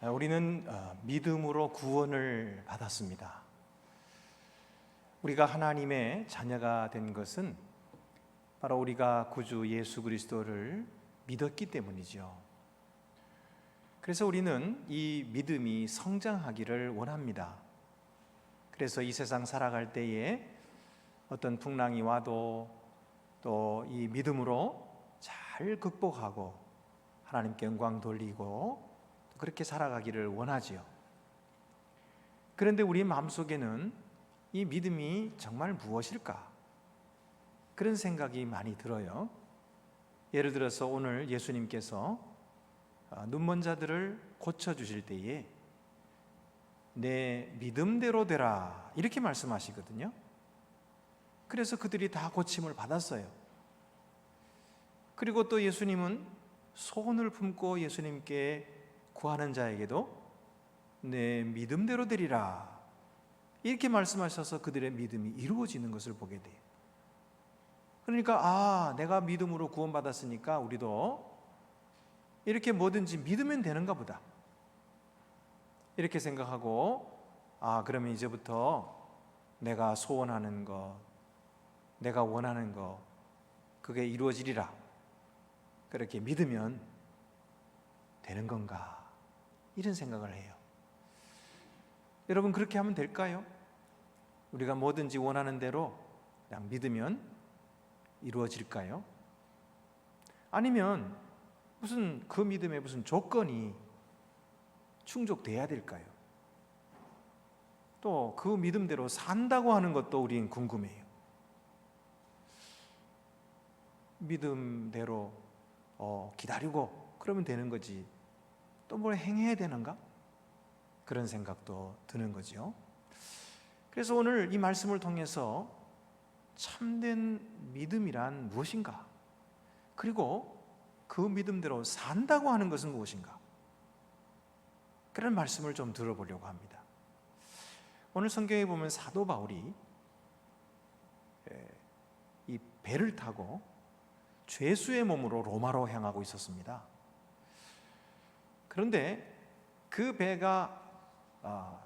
우리는 믿음으로 구원을 받았습니다. 우리가 하나님의 자녀가 된 것은 바로 우리가 구주 예수 그리스도를 믿었기 때문이죠. 그래서 우리는 이 믿음이 성장하기를 원합니다. 그래서 이 세상 살아갈 때에 어떤 풍랑이 와도 또 이 믿음으로 잘 극복하고 하나님께 영광 돌리고 그렇게 살아가기를 원하지요. 그런데 우리 마음속에는 이 믿음이 정말 무엇일까? 그런 생각이 많이 들어요. 예를 들어서 오늘 예수님께서 눈먼 자들을 고쳐주실 때에 내 믿음대로 되라 이렇게 말씀하시거든요. 그래서 그들이 다 고침을 받았어요. 그리고 또 예수님은 소원을 품고 예수님께 구하는 자에게도 내 믿음대로 되리라 이렇게 말씀하셔서 그들의 믿음이 이루어지는 것을 보게 돼요. 그러니까 내가 믿음으로 구원받았으니까 우리도 이렇게 뭐든지 믿으면 되는가 보다 이렇게 생각하고 그러면 이제부터 내가 소원하는 것, 내가 원하는 것 그게 이루어지리라 그렇게 믿으면 되는 건가 이런 생각을 해요. 여러분 그렇게 하면 될까요? 우리가 뭐든지 원하는 대로 그냥 믿으면 이루어질까요? 아니면 무슨 그 믿음에 무슨 조건이 충족돼야 될까요? 또 그 믿음대로 산다고 하는 것도 우린 궁금해요. 믿음대로 기다리고 그러면 되는 거지 또 뭘 행해야 되는가? 그런 생각도 드는 거죠. 그래서 오늘 이 말씀을 통해서 참된 믿음이란 무엇인가? 그리고 그 믿음대로 산다고 하는 것은 무엇인가? 그런 말씀을 좀 들어보려고 합니다. 오늘 성경에 보면 사도 바울이 이 배를 타고 죄수의 몸으로 로마로 향하고 있었습니다. 그런데 그 배가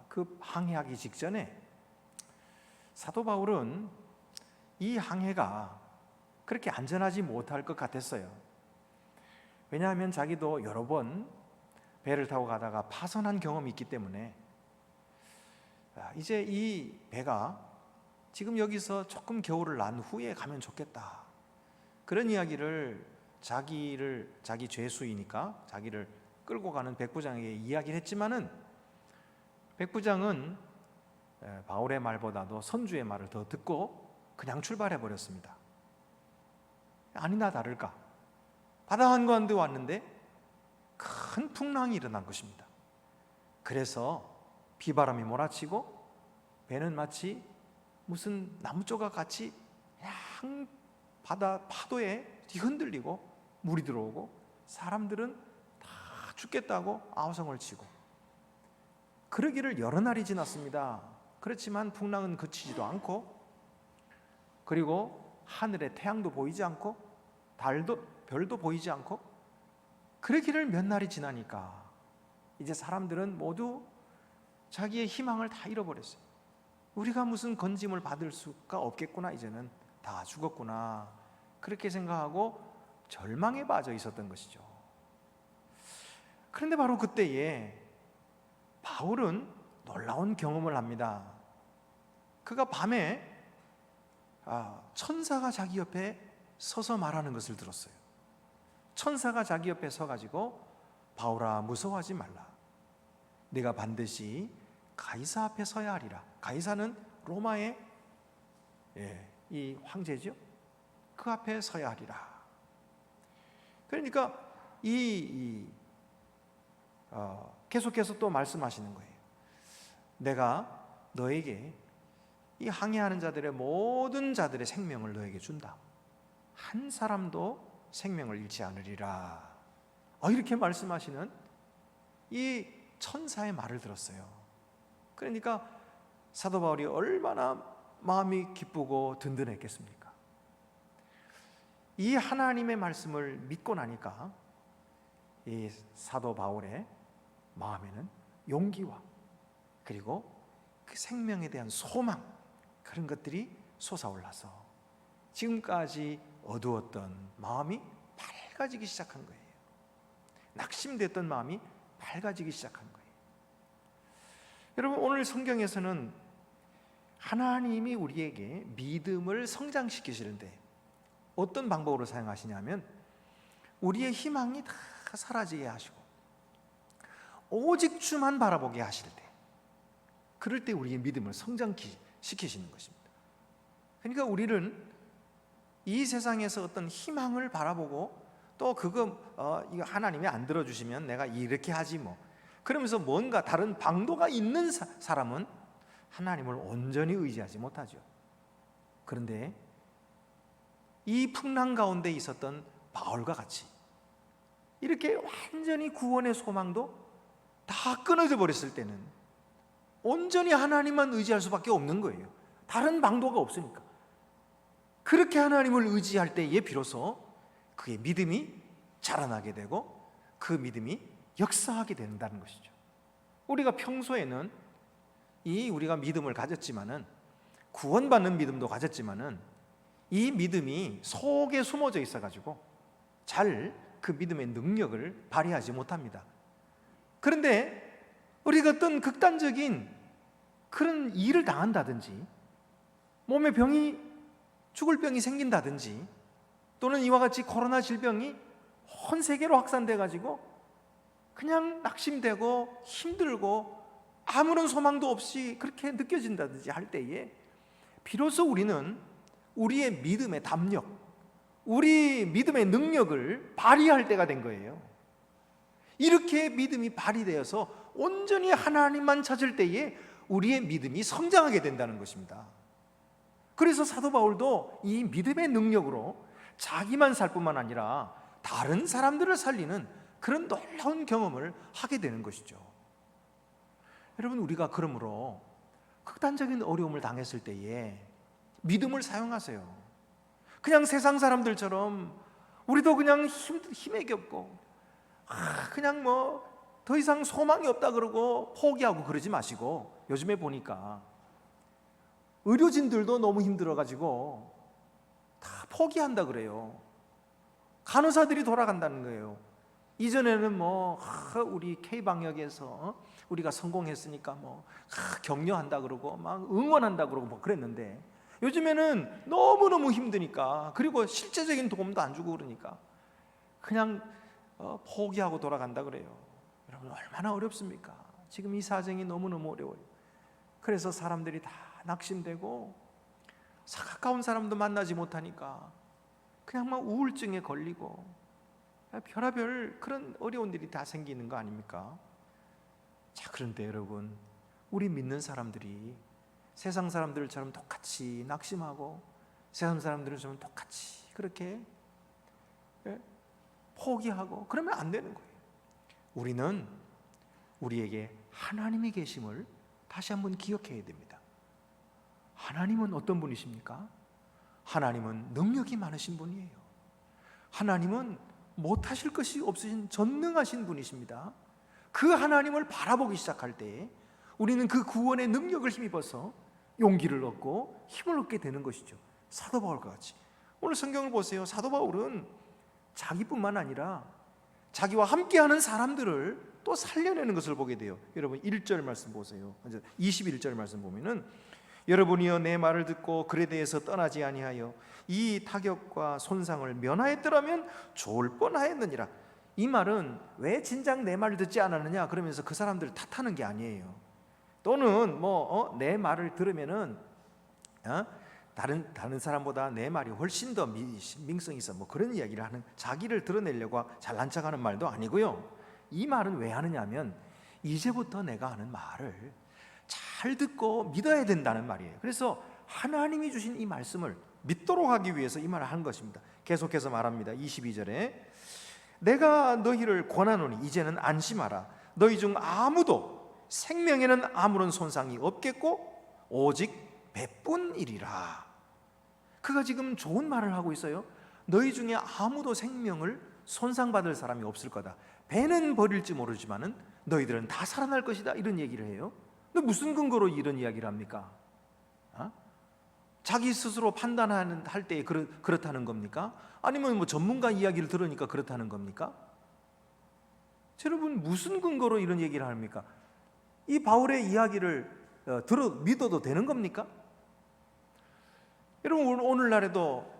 그 항해하기 직전에 사도 바울은 이 항해가 그렇게 안전하지 못할 것 같았어요. 왜냐하면 자기도 여러 번 배를 타고 가다가 파손한 경험이 있기 때문에 이제 이 배가 지금 여기서 조금 겨울을 난 후에 가면 좋겠다 그런 이야기를 자기 죄수이니까 자기를 끌고 가는 백부장에게 이야기를 했지만은 백부장은 바울의 말보다도 선주의 말을 더 듣고 그냥 출발해 버렸습니다. 아니나 다를까 바다 한가운데 왔는데 큰 풍랑이 일어난 것입니다. 그래서 비바람이 몰아치고 배는 마치 무슨 나무 조각 같이 그냥 바다 파도에 흔들리고 물이 들어오고 사람들은 다 죽겠다고 아우성을 치고 그러기를 여러 날이 지났습니다. 그렇지만 풍랑은 그치지도 않고 그리고 하늘에 태양도 보이지 않고 별도 보이지 않고 그러기를 몇 날이 지나니까 이제 사람들은 모두 자기의 희망을 다 잃어버렸어요. 우리가 무슨 건짐을 받을 수가 없겠구나, 이제는 다 죽었구나 그렇게 생각하고 절망에 빠져 있었던 것이죠. 그런데 바로 그때에 바울은 놀라운 경험을 합니다. 그가 밤에 천사가 자기 옆에 서서 말하는 것을 들었어요. 천사가 자기 옆에 서가지고 바울아 무서워하지 말라. 네가 반드시 가이사 앞에 서야 하리라. 가이사는 로마의 이 황제죠. 그 앞에 서야 하리라. 그러니까 계속해서 또 말씀하시는 거예요. 내가 너에게 이 항해하는 자들의 모든 자들의 생명을 너에게 준다. 한 사람도 생명을 잃지 않으리라. 이렇게 말씀하시는 이 천사의 말을 들었어요. 그러니까 사도 바울이 얼마나 마음이 기쁘고 든든했겠습니까? 이 하나님의 말씀을 믿고 나니까 이 사도 바울의 마음에는 용기와 그리고 그 생명에 대한 소망, 그런 것들이 솟아올라서 지금까지 어두웠던 마음이 밝아지기 시작한 거예요. 낙심됐던 마음이 밝아지기 시작한 거예요. 여러분, 오늘 성경에서는 하나님이 우리에게 믿음을 성장시키시는데 어떤 방법으로 사용하시냐면, 우리의 희망이 다 사라지게 하시고 오직 주만 바라보게 하실 때, 그럴 때 우리의 믿음을 성장시키시는 것입니다. 그러니까 우리는 이 세상에서 어떤 희망을 바라보고 또 이거 하나님이 안 들어주시면 내가 이렇게 하지 뭐, 그러면서 뭔가 다른 방도가 있는 사람은 하나님을 온전히 의지하지 못하죠. 그런데 이 풍랑 가운데 있었던 바울과 같이 이렇게 완전히 구원의 소망도 다 끊어져 버렸을 때는 온전히 하나님만 의지할 수밖에 없는 거예요. 다른 방도가 없으니까. 그렇게 하나님을 의지할 때에 비로소 그의 믿음이 자라나게 되고 그 믿음이 역사하게 된다는 것이죠. 우리가 평소에는 우리가 믿음을 가졌지만은, 구원받는 믿음도 가졌지만은, 이 믿음이 속에 숨어져 있어가지고 잘 그 믿음의 능력을 발휘하지 못합니다. 그런데 우리가 어떤 극단적인 그런 일을 당한다든지, 몸에 죽을 병이 생긴다든지, 또는 이와 같이 코로나 질병이 온 세계로 확산돼 가지고 그냥 낙심되고 힘들고 아무런 소망도 없이 그렇게 느껴진다든지 할 때에 비로소 우리는 우리의 믿음의 담력, 우리 믿음의 능력을 발휘할 때가 된 거예요. 이렇게 믿음이 발휘되어서 온전히 하나님만 찾을 때에 우리의 믿음이 성장하게 된다는 것입니다. 그래서 사도 바울도 이 믿음의 능력으로 자기만 살 뿐만 아니라 다른 사람들을 살리는 그런 놀라운 경험을 하게 되는 것이죠. 여러분, 우리가 그러므로 극단적인 어려움을 당했을 때에 믿음을 사용하세요. 그냥 세상 사람들처럼 우리도 그냥 힘에 겹고 그냥 더 이상 소망이 없다 그러고 포기하고 그러지 마시고, 요즘에 보니까 의료진들도 너무 힘들어가지고 다 포기한다 그래요. 간호사들이 돌아간다는 거예요. 이전에는 우리 K방역에서 우리가 성공했으니까 격려한다 그러고 막 응원한다 그러고 그랬는데, 요즘에는 너무너무 힘드니까, 그리고 실제적인 도움도 안 주고 그러니까 그냥 포기하고 돌아간다 그래요. 여러분, 얼마나 어렵습니까? 지금 이 사정이 너무너무 어려워요. 그래서 사람들이 다 낙심되고 가까운 사람도 만나지 못하니까 그냥 막 우울증에 걸리고 별의별 그런 어려운 일이 다 생기는 거 아닙니까? 자, 그런데 여러분, 우리 믿는 사람들이 세상 사람들처럼 똑같이 낙심하고 세상 사람들처럼 똑같이 그렇게 포기하고 그러면 안 되는 거예요. 우리는 우리에게 하나님이 계심을 다시 한번 기억해야 됩니다. 하나님은 어떤 분이십니까? 하나님은 능력이 많으신 분이에요. 하나님은 못하실 것이 없으신 전능하신 분이십니다. 그 하나님을 바라보기 시작할 때 우리는 그 구원의 능력을 힘입어서 용기를 얻고 힘을 얻게 되는 것이죠. 사도 바울과 같이. 오늘 성경을 보세요. 사도 바울은 자기뿐만 아니라 자기와 함께하는 사람들을 또 살려내는 것을 보게 돼요. 여러분 1절 말씀 보세요. 21절 말씀 보면은, 여러분이여 내 말을 듣고 글에 대해서 떠나지 아니하여 이 타격과 손상을 면하였더라면 좋을 뻔하였느니라. 이 말은 왜 진작 내 말을 듣지 않았느냐 그러면서 그 사람들을 탓하는 게 아니에요. 또는 내 말을 들으면은 다른 사람보다 내 말이 훨씬 더 민성이 있어 그런 이야기를 하는, 자기를 드러내려고 잘난 척하는 말도 아니고요. 이 말은 왜 하느냐면 이제부터 내가 하는 말을 잘 듣고 믿어야 된다는 말이에요. 그래서 하나님이 주신 이 말씀을 믿도록 하기 위해서 이 말을 한 것입니다. 계속해서 말합니다. 22절에 내가 너희를 권하노니 이제는 안심하라. 너희 중 아무도 생명에는 아무런 손상이 없겠고 오직 배뿐이리라. 그가 지금 좋은 말을 하고 있어요. 너희 중에 아무도 생명을 손상받을 사람이 없을 거다. 배는 버릴지 모르지만은 너희들은 다 살아날 것이다. 이런 얘기를 해요. 근데 무슨 근거로 이런 이야기를 합니까? 자기 스스로 판단할 때 그렇다는 겁니까? 아니면 뭐 전문가 이야기를 들으니까 그렇다는 겁니까? 여러분, 무슨 근거로 이런 얘기를 합니까? 이 바울의 이야기를 믿어도 되는 겁니까? 여러분, 오늘날에도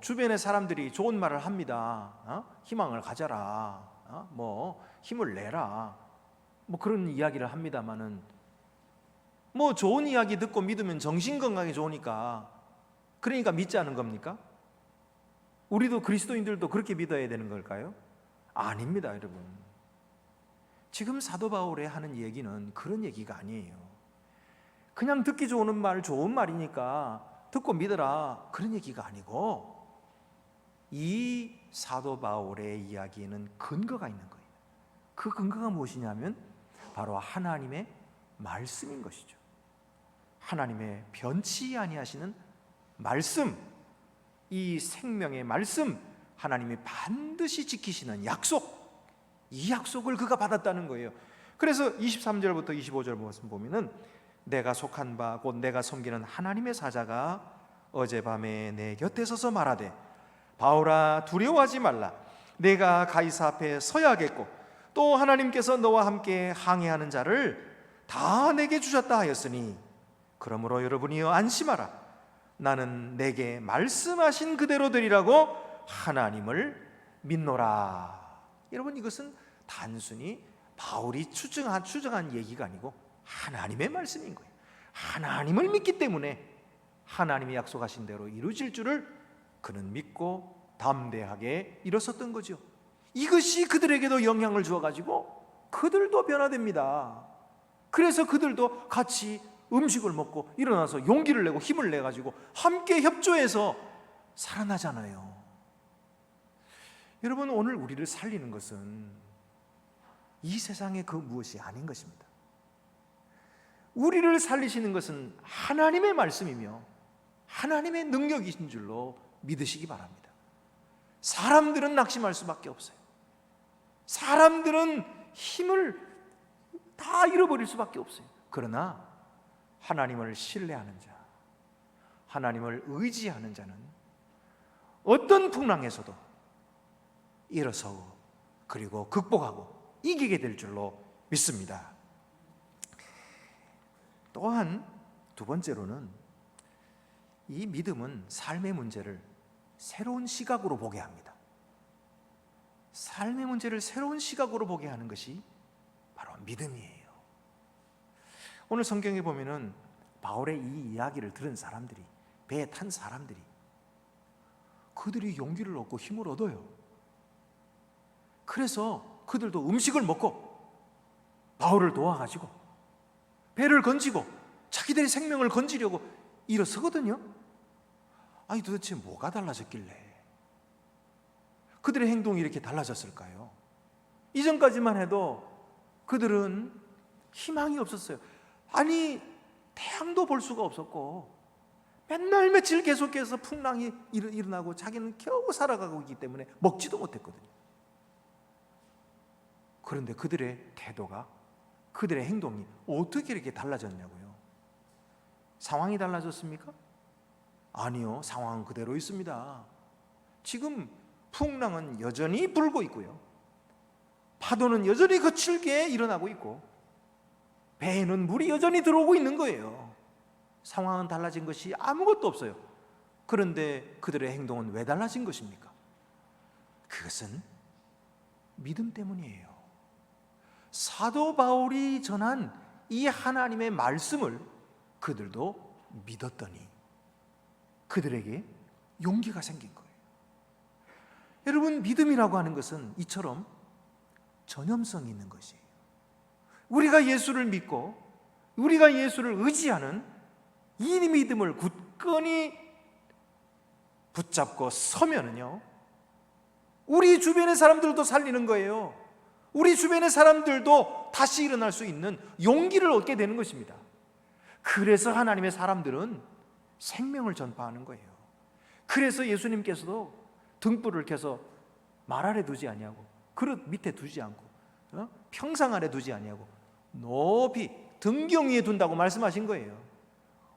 주변의 사람들이 좋은 말을 합니다. 희망을 가져라, 뭐 힘을 내라, 뭐 그런 이야기를 합니다만은, 뭐 좋은 이야기 듣고 믿으면 정신건강에 좋으니까 그러니까 믿지 않은 겁니까? 우리도 그리스도인들도 그렇게 믿어야 되는 걸까요? 아닙니다, 여러분. 지금 사도 바울이 하는 얘기는 그런 얘기가 아니에요. 그냥 듣기 좋은 말, 좋은 말이니까 듣고 믿어라, 그런 얘기가 아니고, 이 사도 바울의 이야기에는 근거가 있는 거예요. 그 근거가 무엇이냐면 바로 하나님의 말씀인 것이죠. 하나님의 변치 아니하시는 말씀, 이 생명의 말씀, 하나님이 반드시 지키시는 약속, 이 약속을 그가 받았다는 거예요. 그래서 23절부터 25절 말씀 보면은, 내가 속한 바 곧 내가 섬기는 하나님의 사자가 어젯밤에 내 곁에 서서 말하되, 바울아 두려워하지 말라. 내가 가이사 앞에 서야겠고 또 하나님께서 너와 함께 항해하는 자를 다 내게 주셨다 하였으니, 그러므로 여러분이여 안심하라. 나는 내게 말씀하신 그대로 되리라고 하나님을 믿노라. 여러분, 이것은 단순히 바울이 추정한 얘기가 아니고 하나님의 말씀인 거예요. 하나님을 믿기 때문에 하나님이 약속하신 대로 이루어질 줄을 그는 믿고 담대하게 일어섰던 거죠. 이것이 그들에게도 영향을 주어가지고 그들도 변화됩니다. 그래서 그들도 같이 음식을 먹고 일어나서 용기를 내고 힘을 내가지고 함께 협조해서 살아나잖아요. 여러분, 오늘 우리를 살리는 것은 이 세상의 그 무엇이 아닌 것입니다. 우리를 살리시는 것은 하나님의 말씀이며 하나님의 능력이신 줄로 믿으시기 바랍니다. 사람들은 낙심할 수밖에 없어요. 사람들은 힘을 다 잃어버릴 수밖에 없어요. 그러나 하나님을 신뢰하는 자, 하나님을 의지하는 자는 어떤 풍랑에서도 일어서고 그리고 극복하고 이기게 될 줄로 믿습니다. 또한 두 번째로는, 이 믿음은 삶의 문제를 새로운 시각으로 보게 합니다. 삶의 문제를 새로운 시각으로 보게 하는 것이 바로 믿음이에요. 오늘 성경에 보면은 바울의 이 이야기를 들은 사람들이, 배에 탄 사람들이, 그들이 용기를 얻고 힘을 얻어요. 그래서 그들도 음식을 먹고 바울을 도와가지고 배를 건지고 자기들의 생명을 건지려고 일어서거든요. 아니, 도대체 뭐가 달라졌길래 그들의 행동이 이렇게 달라졌을까요? 이전까지만 해도 그들은 희망이 없었어요. 아니, 태양도 볼 수가 없었고 맨날 며칠 계속해서 풍랑이 일어나고 자기는 겨우 살아가고 있기 때문에 먹지도 못했거든요. 그런데 그들의 태도가, 그들의 행동이 어떻게 이렇게 달라졌냐고요? 상황이 달라졌습니까? 아니요, 상황은 그대로 있습니다. 지금 풍랑은 여전히 불고 있고요, 파도는 여전히 거칠게 일어나고 있고 배에는 물이 여전히 들어오고 있는 거예요. 상황은 달라진 것이 아무것도 없어요. 그런데 그들의 행동은 왜 달라진 것입니까? 그것은 믿음 때문이에요. 사도 바울이 전한 이 하나님의 말씀을 그들도 믿었더니 그들에게 용기가 생긴 거예요. 여러분, 믿음이라고 하는 것은 이처럼 전염성이 있는 것이에요. 우리가 예수를 믿고 우리가 예수를 의지하는 이 믿음을 굳건히 붙잡고 서면은요, 우리 주변의 사람들도 살리는 거예요. 우리 주변의 사람들도 다시 일어날 수 있는 용기를 얻게 되는 것입니다. 그래서 하나님의 사람들은 생명을 전파하는 거예요. 그래서 예수님께서도 등불을 켜서 말 아래 두지 아니하고 그릇 밑에 두지 않고 평상 아래 두지 아니하고 높이 등경 위에 둔다고 말씀하신 거예요.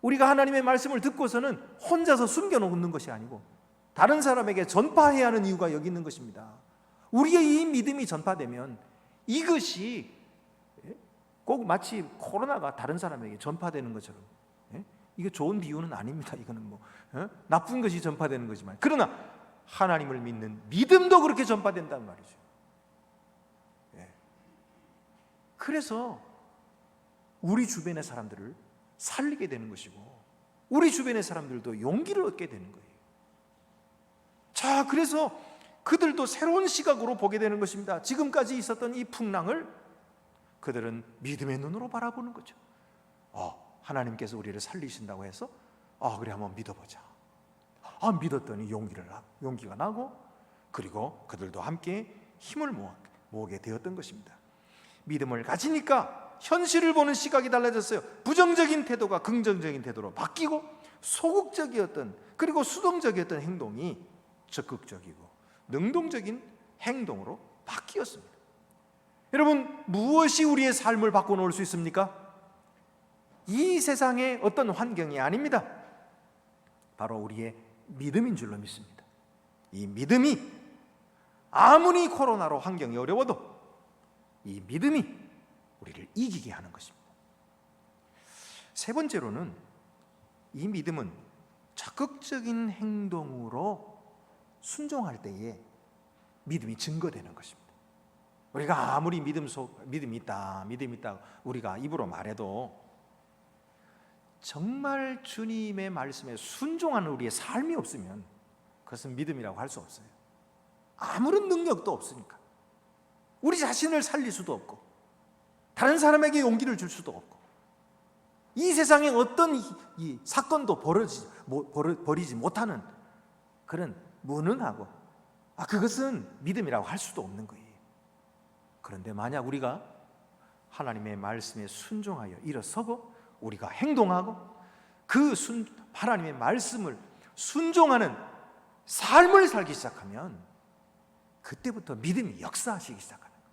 우리가 하나님의 말씀을 듣고서는 혼자서 숨겨놓는 것이 아니고 다른 사람에게 전파해야 하는 이유가 여기 있는 것입니다. 우리의 이 믿음이 전파되면 이것이 꼭 마치 코로나가 다른 사람에게 전파되는 것처럼, 이게 좋은 비유는 아닙니다. 이거는 뭐 나쁜 것이 전파되는 거지만, 그러나 하나님을 믿는 믿음도 그렇게 전파된다는 말이죠. 그래서 우리 주변의 사람들을 살리게 되는 것이고 우리 주변의 사람들도 용기를 얻게 되는 거예요. 자, 그래서 그들도 새로운 시각으로 보게 되는 것입니다. 지금까지 있었던 이 풍랑을 그들은 믿음의 눈으로 바라보는 거죠. 하나님께서 우리를 살리신다고 해서 그래 한번 믿어보자. 믿었더니 용기가 나고, 그리고 그들도 함께 힘을 모으게 되었던 것입니다. 믿음을 가지니까 현실을 보는 시각이 달라졌어요. 부정적인 태도가 긍정적인 태도로 바뀌고, 소극적이었던 그리고 수동적이었던 행동이 적극적이고 능동적인 행동으로 바뀌었습니다. 여러분, 무엇이 우리의 삶을 바꿔놓을 수 있습니까? 이 세상의 어떤 환경이 아닙니다. 바로 우리의 믿음인 줄로 믿습니다. 이 믿음이 아무리 코로나로 환경이 어려워도 이 믿음이 우리를 이기게 하는 것입니다. 세 번째로는 이 믿음은 적극적인 행동으로 순종할 때에 믿음이 증거되는 것입니다. 우리가 아무리 믿음이 있다 우리가 입으로 말해도 정말 주님의 말씀에 순종하는 우리의 삶이 없으면 그것은 믿음이라고 할 수 없어요. 아무런 능력도 없으니까. 우리 자신을 살릴 수도 없고 다른 사람에게 용기를 줄 수도 없고, 이 세상에 어떤 이 사건도 벌이지 못하는 그런 무능하고, 그것은 믿음이라고 할 수도 없는 거예요. 그런데 만약 우리가 하나님의 말씀에 순종하여 일어서고 우리가 행동하고 하나님의 말씀을 순종하는 삶을 살기 시작하면 그때부터 믿음이 역사하시기 시작하는 거예요.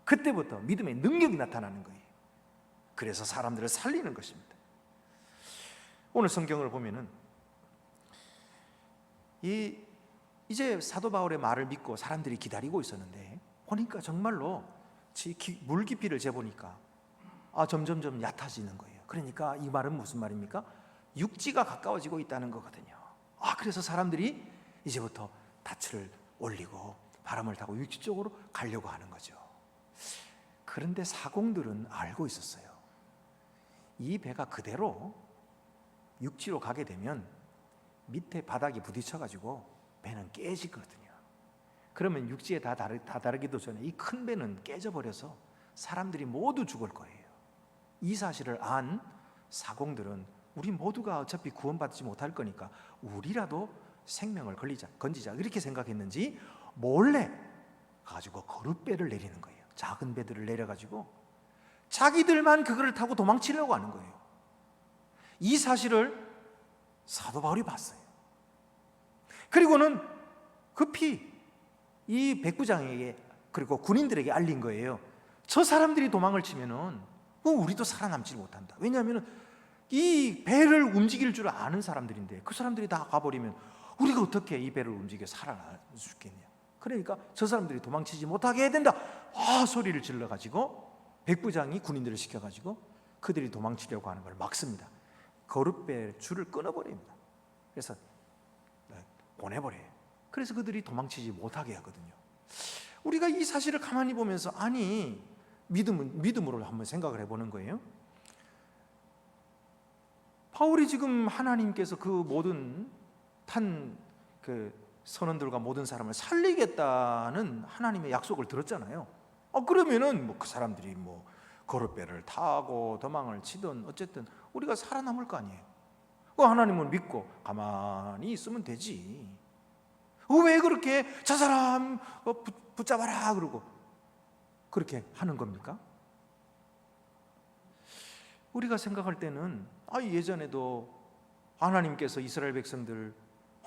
그때부터 믿음의 능력이 나타나는 거예요. 그래서 사람들을 살리는 것입니다. 오늘 성경을 보면은 이제 사도 바울의 말을 믿고 사람들이 기다리고 있었는데, 보니까 정말로 물 깊이를 재보니까 점점점 얕아지는 거예요. 그러니까 이 말은 무슨 말입니까? 육지가 가까워지고 있다는 거거든요. 그래서 사람들이 이제부터 닻을 올리고 바람을 타고 육지 쪽으로 가려고 하는 거죠. 그런데 사공들은 알고 있었어요. 이 배가 그대로 육지로 가게 되면 밑에 바닥이 부딪혀가지고 배는 깨지거든요. 그러면 육지에 다 다르기도 전에 이 큰 배는 깨져버려서 사람들이 모두 죽을 거예요. 이 사실을 안 사공들은 우리 모두가 어차피 구원받지 못할 거니까 우리라도 생명을 건지자 이렇게 생각했는지 몰래 가지고 거룻배를 내리는 거예요. 작은 배들을 내려가지고 자기들만 그거를 타고 도망치려고 하는 거예요. 이 사실을 사도 바울이 봤어요. 그리고는 급히 이 백부장에게 그리고 군인들에게 알린 거예요. 저 사람들이 도망을 치면은 우리도 살아남지 못한다. 왜냐하면 이 배를 움직일 줄 아는 사람들인데 그 사람들이 다 가버리면 우리가 어떻게 이 배를 움직여 살아날 수 있겠냐. 그러니까 저 사람들이 도망치지 못하게 해야 된다. 소리를 질러가지고 백부장이 군인들을 시켜가지고 그들이 도망치려고 하는 걸 막습니다. 거룻배 줄을 끊어버립니다. 그래서 보내버려요. 그래서 그들이 도망치지 못하게 하거든요. 우리가 이 사실을 가만히 보면서 믿음으로 한번 생각을 해보는 거예요. 바울이 지금 하나님께서 그 모든 선원들과 모든 사람을 살리겠다는 하나님의 약속을 들었잖아요. 그러면은 그 사람들이 거룻배를 타고 도망을 치든 어쨌든 우리가 살아남을 거 아니에요. 하나님을 믿고 가만히 있으면 되지. 왜 그렇게 저 사람 붙잡아라 그러고 그렇게 하는 겁니까? 우리가 생각할 때는 예전에도 하나님께서 이스라엘 백성들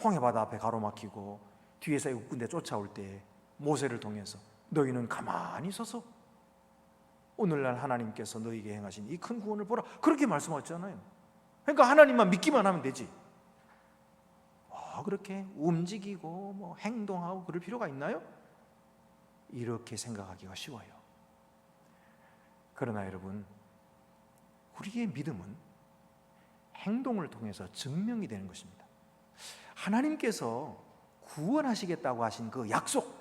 홍해바다 앞에 가로막히고 뒤에서 애국군대 쫓아올 때 모세를 통해서 너희는 가만히 서서 오늘날 하나님께서 너희에게 행하신 이 큰 구원을 보라, 그렇게 말씀하셨잖아요. 그러니까 하나님만 믿기만 하면 되지. 그렇게 움직이고 뭐 행동하고 그럴 필요가 있나요? 이렇게 생각하기가 쉬워요. 그러나 여러분, 우리의 믿음은 행동을 통해서 증명이 되는 것입니다. 하나님께서 구원하시겠다고 하신 그 약속,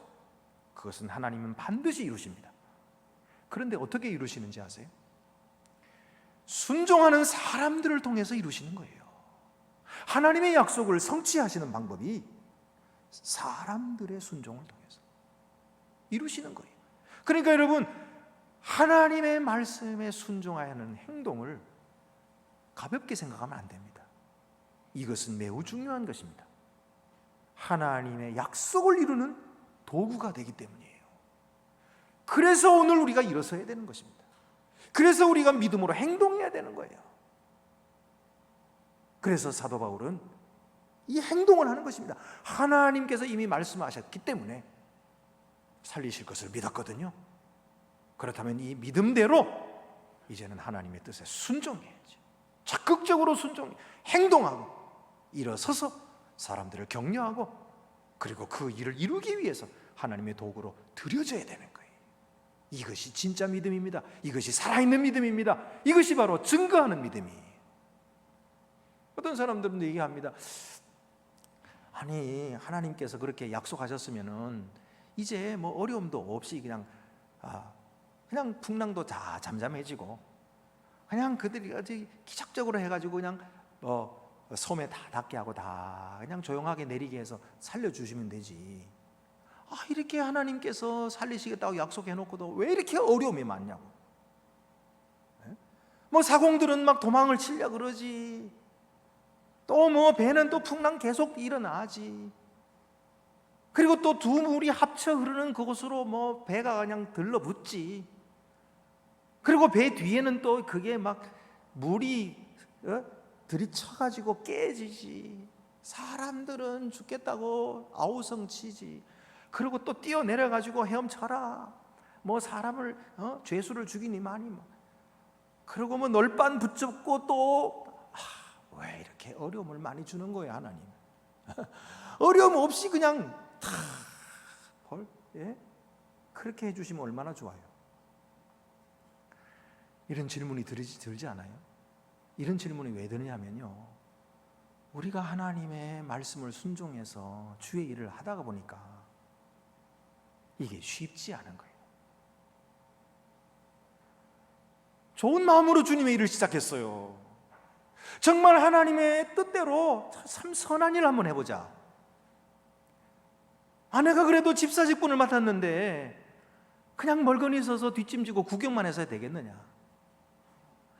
그것은 하나님은 반드시 이루십니다. 그런데 어떻게 이루시는지 아세요? 순종하는 사람들을 통해서 이루시는 거예요. 하나님의 약속을 성취하시는 방법이 사람들의 순종을 통해서 이루시는 거예요. 그러니까 여러분, 하나님의 말씀에 순종하여 하는 행동을 가볍게 생각하면 안 됩니다. 이것은 매우 중요한 것입니다. 하나님의 약속을 이루는 도구가 되기 때문이에요. 그래서 오늘 우리가 일어서야 되는 것입니다. 그래서 우리가 믿음으로 행동해야 되는 거예요. 그래서 사도 바울은 이 행동을 하는 것입니다. 하나님께서 이미 말씀하셨기 때문에 살리실 것을 믿었거든요. 그렇다면 이 믿음대로 이제는 하나님의 뜻에 순종해야지. 적극적으로 순종, 행동하고 일어서서 사람들을 격려하고, 그리고 그 일을 이루기 위해서 하나님의 도구로 드려져야 되는 거예요. 이것이 진짜 믿음입니다. 이것이 살아있는 믿음입니다. 이것이 바로 증거하는 믿음이에요. 어떤 사람들은 얘기합니다. 아니, 하나님께서 그렇게 약속하셨으면은 이제 뭐 어려움도 없이 그냥 풍랑도 다 잠잠해지고 그냥 그들이 아주 기적적으로 해가지고 그냥 섬에 다 닿게 하고 다 그냥 조용하게 내리게 해서 살려주시면 되지. 이렇게 하나님께서 살리시겠다고 약속해놓고도 왜 이렇게 어려움이 많냐고. 뭐 사공들은 막 도망을 치려 그러지. 또 뭐 배는 또 풍랑 계속 일어나지. 그리고 또 두 물이 합쳐 흐르는 그곳으로 뭐 배가 그냥 들러붙지. 그리고 배 뒤에는 또 그게 막 물이 들이쳐가지고 깨지지. 사람들은 죽겠다고 아우성치지. 그리고 또 뛰어내려가지고 헤엄쳐라. 뭐 사람을 죄수를 죽이니만이 뭐. 그리고 뭐 널빤 붙잡고 또 왜 이렇게 어려움을 많이 주는 거예요, 하나님? 어려움 없이 그냥 그렇게 해주시면 얼마나 좋아요. 이런 질문이 들지 않아요? 이런 질문이 왜 드냐면요, 우리가 하나님의 말씀을 순종해서 주의 일을 하다가 보니까 이게 쉽지 않은 거예요. 좋은 마음으로 주님의 일을 시작했어요. 정말 하나님의 뜻대로 참 선한 일 한번 해보자. 아내가 그래도 집사 직분을 맡았는데 그냥 멀거니 서서 뒷짐지고 구경만 해서 되겠느냐.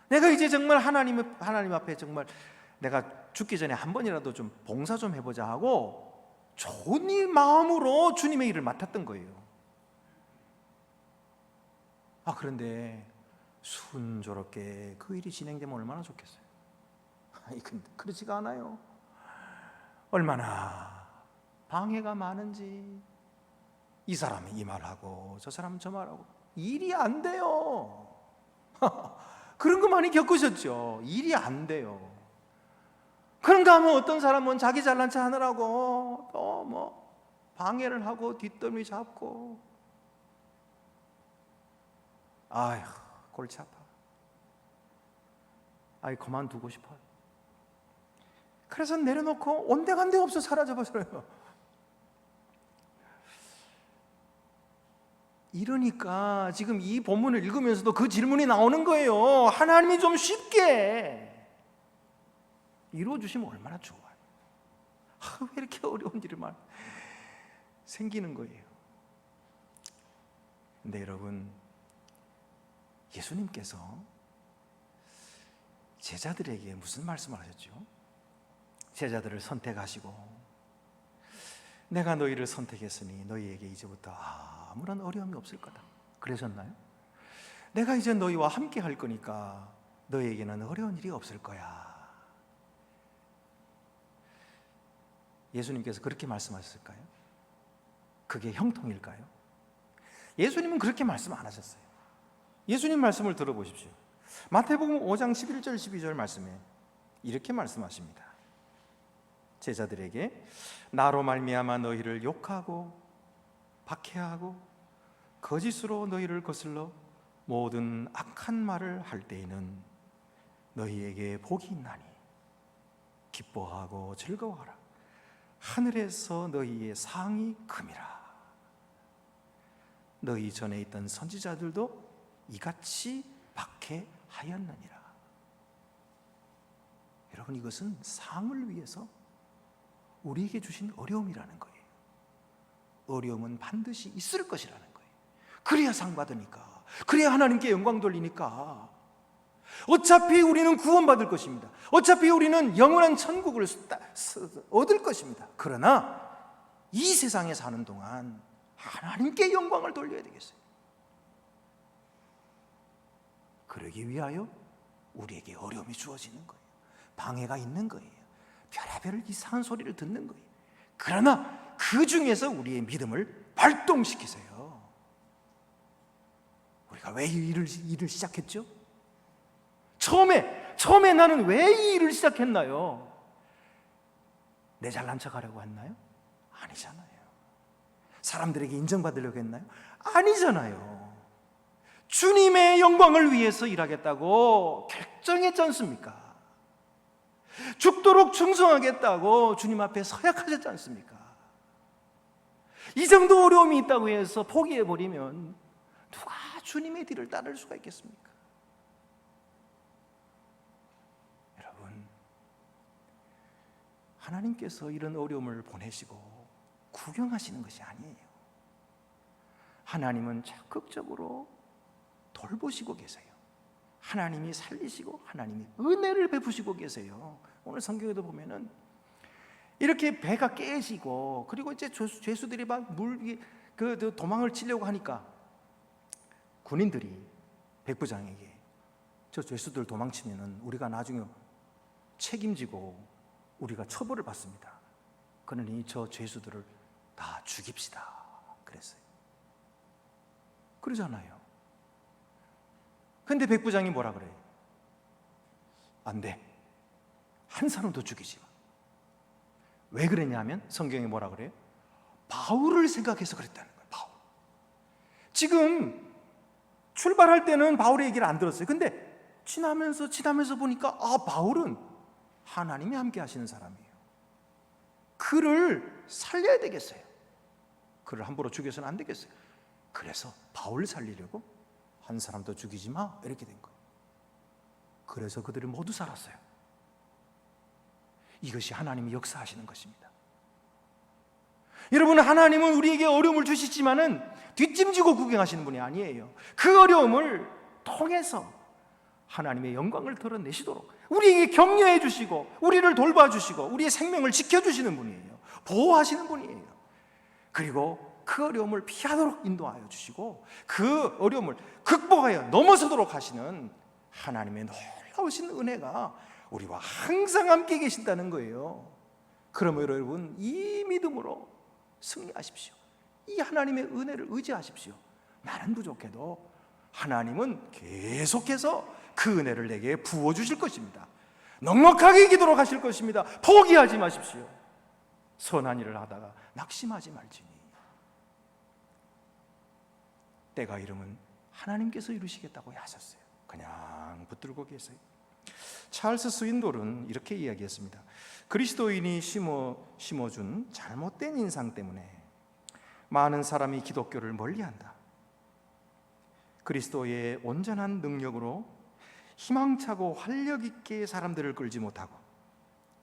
내가 이제 정말 하나님 앞에 정말 내가 죽기 전에 한 번이라도 좀 봉사 좀 해보자 하고 좋은 일 마음으로 주님의 일을 맡았던 거예요. 그런데 순조롭게 그 일이 진행되면 얼마나 좋겠어요. 그렇지가 않아요. 얼마나 방해가 많은지. 이 사람이 이 말하고 저 사람은 저 말하고 일이 안 돼요. 그런 거 많이 겪으셨죠? 일이 안 돼요. 그런가 하면 어떤 사람은 자기 잘난 체 하느라고 또 뭐 방해를 하고 뒷덜미 잡고, 아휴 골치 아파. 그만두고 싶어요. 그래서 내려놓고 온데간데 없어 사라져버려요. 이러니까 지금 이 본문을 읽으면서도 그 질문이 나오는 거예요. 하나님이 좀 쉽게 이루어주시면 얼마나 좋아요. 왜 이렇게 어려운 일이 생기는 거예요. 근데 여러분, 예수님께서 제자들에게 무슨 말씀을 하셨죠? 제자들을 선택하시고 내가 너희를 선택했으니 너희에게 이제부터 아무런 어려움이 없을 거다, 그러셨나요? 내가 이제 너희와 함께 할 거니까 너희에게는 어려운 일이 없을 거야. 예수님께서 그렇게 말씀하셨을까요? 그게 형통일까요? 예수님은 그렇게 말씀 안 하셨어요. 예수님 말씀을 들어보십시오. 마태복음 5장 11절 12절 말씀에 이렇게 말씀하십니다. 제자들에게 나로 말미암아 너희를 욕하고 박해하고 거짓으로 너희를 거슬러 모든 악한 말을 할 때에는 너희에게 복이 있나니 기뻐하고 즐거워하라. 하늘에서 너희의 상이 큼이라. 너희 전에 있던 선지자들도 이같이 박해하였느니라. 여러분, 이것은 상을 위해서 우리에게 주신 어려움이라는 거예요. 어려움은 반드시 있을 것이라는 거예요. 그래야 상 받으니까, 그래야 하나님께 영광 돌리니까. 어차피 우리는 구원받을 것입니다. 어차피 우리는 영원한 천국을 얻을 것입니다. 그러나 이 세상에 사는 동안 하나님께 영광을 돌려야 되겠어요. 그러기 위하여 우리에게 어려움이 주어지는 거예요. 방해가 있는 거예요. 별의별 이상한 소리를 듣는 거예요. 그러나 그 중에서 우리의 믿음을 발동시키세요. 우리가 왜 이 일을 시작했죠? 처음에 나는 왜 이 일을 시작했나요? 내 잘난 척 하려고 했나요? 아니잖아요. 사람들에게 인정받으려고 했나요? 아니잖아요. 주님의 영광을 위해서 일하겠다고 결정했지 않습니까? 죽도록 충성하겠다고 주님 앞에 서약하셨지 않습니까? 이 정도 어려움이 있다고 해서 포기해버리면 누가 주님의 뒤를 따를 수가 있겠습니까? 여러분, 하나님께서 이런 어려움을 보내시고 구경하시는 것이 아니에요. 하나님은 적극적으로 돌보시고 계세요. 하나님이 살리시고 하나님이 은혜를 베푸시고 계세요. 오늘 성경에도 보면은 이렇게 배가 깨지고, 그리고 이제 죄수들이 막 물 위에 도망을 치려고 하니까 군인들이 백부장에게 저 죄수들 도망치면은 우리가 나중에 책임지고 우리가 처벌을 받습니다. 그러니 저 죄수들을 다 죽입시다 그랬어요. 그러잖아요. 근데 백부장이 뭐라 그래요? 안 돼. 한 사람도 죽이지 마. 왜 그랬냐면 성경이 뭐라 그래요? 바울을 생각해서 그랬다는 거예요. 바울. 지금 출발할 때는 바울의 얘기를 안 들었어요. 근데 지나면서 보니까 바울은 하나님이 함께 하시는 사람이에요. 그를 살려야 되겠어요. 그를 함부로 죽여서는 안 되겠어요. 그래서 바울을 살리려고 한 사람도 죽이지 마 이렇게 된 거예요. 그래서 그들이 모두 살았어요. 이것이 하나님이 역사하시는 것입니다. 여러분, 하나님은 우리에게 어려움을 주시지만은 뒷짐지고 구경하시는 분이 아니에요. 그 어려움을 통해서 하나님의 영광을 드러내시도록 우리에게 격려해 주시고 우리를 돌봐주시고 우리의 생명을 지켜주시는 분이에요. 보호하시는 분이에요. 그리고 그 어려움을 피하도록 인도하여 주시고 그 어려움을 극복하여 넘어서도록 하시는 하나님의 놀라우신 은혜가 우리와 항상 함께 계신다는 거예요. 그러므로 여러분, 이 믿음으로 승리하십시오. 이 하나님의 은혜를 의지하십시오. 나는 부족해도 하나님은 계속해서 그 은혜를 내게 부어주실 것입니다. 넉넉하게 기도록 하실 것입니다. 포기하지 마십시오. 선한 일을 하다가 낙심하지 말지니 때가 이르면 하나님께서 이루시겠다고 하셨어요. 그냥 붙들고 계세요. 찰스 스윈돌은 이렇게 이야기했습니다. 그리스도인이 심어준 잘못된 인상 때문에 많은 사람이 기독교를 멀리한다. 그리스도의 온전한 능력으로 희망차고 활력 있게 사람들을 끌지 못하고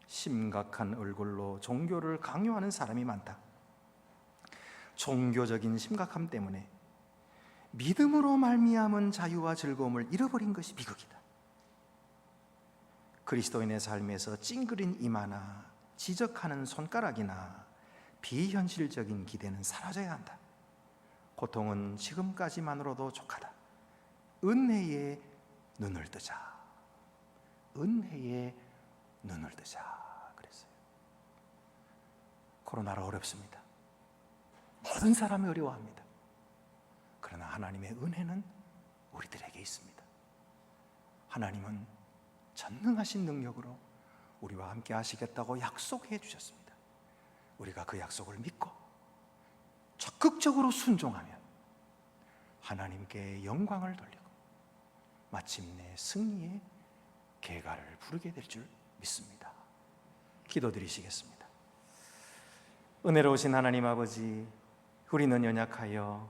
심각한 얼굴로 종교를 강요하는 사람이 많다. 종교적인 심각함 때문에 믿음으로 말미암은 자유와 즐거움을 잃어버린 것이 비극이다. 그리스도인의 삶에서 찡그린 이마나 지적하는 손가락이나 비현실적인 기대는 사라져야 한다. 고통은 지금까지만으로도 족하다. 은혜에 눈을 뜨자. 은혜에 눈을 뜨자 그랬어요. 코로나라 어렵습니다. 모든 사람이 어려워합니다. 그러나 하나님의 은혜는 우리들에게 있습니다. 하나님은 전능하신 능력으로 우리와 함께 하시겠다고 약속해 주셨습니다. 우리가 그 약속을 믿고 적극적으로 순종하면 하나님께 영광을 돌리고 마침내 승리의 계가를 부르게 될 줄 믿습니다. 기도드리시겠습니다. 은혜로우신 하나님 아버지, 우리는 연약하여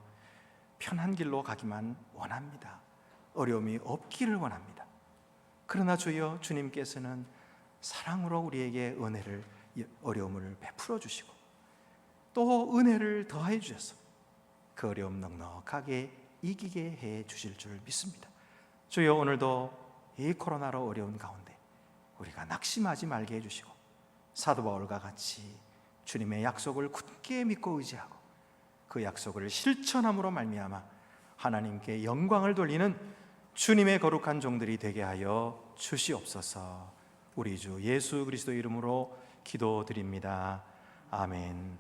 편한 길로 가기만 원합니다. 어려움이 없기를 원합니다. 그러나 주여, 주님께서는 사랑으로 우리에게 어려움을 베풀어 주시고 또 은혜를 더해 주셔서 그 어려움 넉넉하게 이기게 해 주실 줄 믿습니다. 주여, 오늘도 이 코로나로 어려운 가운데 우리가 낙심하지 말게 해주시고 사도 바울과 같이 주님의 약속을 굳게 믿고 의지하고 그 약속을 실천함으로 말미암아 하나님께 영광을 돌리는 주님의 거룩한 종들이 되게 하여 주시옵소서. 우리 주 예수 그리스도 이름으로 기도드립니다. 아멘.